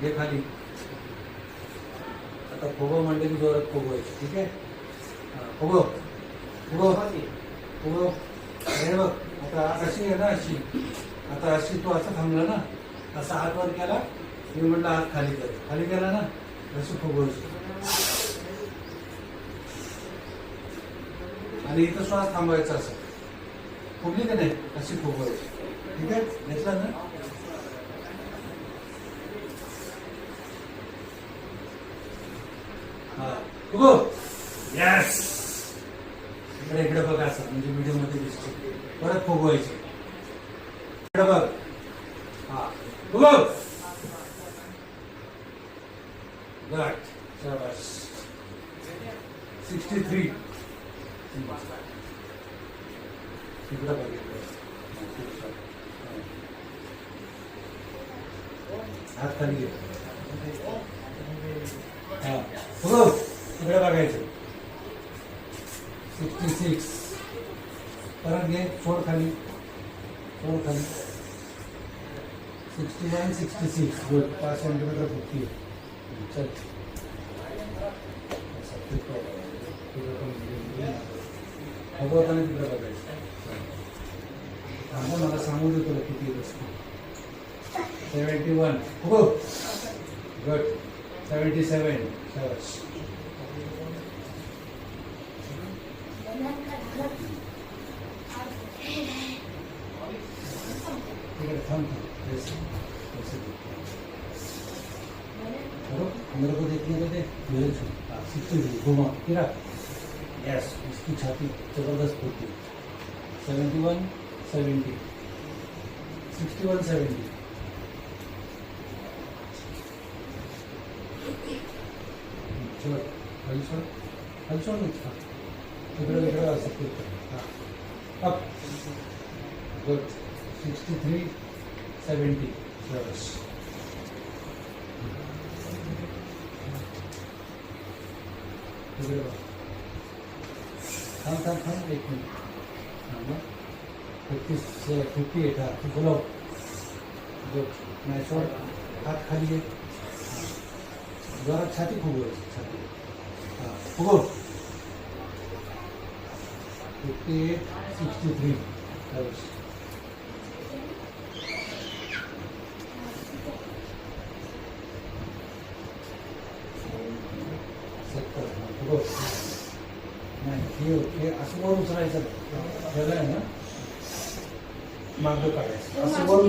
हे खाली. आता फुगव म्हणले की जोरात फुगवायचं. ठीक आहे. फुगव फुगव फुगव. हे बघ आता अशी आहे ना, अशी. आता अशी तू असं थांबला ना, असा हात वर केला, मी म्हटलं हात खाली कर, खाली केला ना, अशी फुगवायची. आणि इथं श्वास थांबवायचा असं. फुगली का नाही अशी फुगवायची. ठीक आहे. घेतला ना. हा फुगव. यस. इकडे इकडे बघा असं, म्हणजे व्हिडिओ मध्ये दिसतो. परत फुगवायचे. इकडे बघ. हा फुगव. गट. शाबास. 63. इकडे बघ. हात खाली घे. हा फुगव. इकडे बघायचं. 66. परत घे. सोड खाली. सोड खाली. 61, 66. गुड. 5 सेंटीमीटर फुगती. चल. फुगवताना तिकडे बघायचं. थांबा, मला सांगू दे तुला किती वस्तू. 71. फुगव. गुड. 77. शाबास. तिकडे थांब. मेरे को देखने को दे. मेरे 60 घुमा फिरा. यस. इसकी छाती जबरदस्त होती है. 71, 70. 61, 70. चलो खाली छोड़. खाली छोड़ नहीं था. इकडे इकडे असं फिरतं. हां अप. गुड. 63, 70. बस. इकडे बघ. थांब थांब थांब. 1 मिनिट. थांब. 58. हा तू बोलव. गुड. नाही सोड. हात खाली आहे. जोरात छाती फुगवायची. छाती. हां फुगव. 58, 63. बस. 70. फुगव. नाही हे असं वर उचलायचं. वेगळं आहे ना. मागं काढायचं. असं वर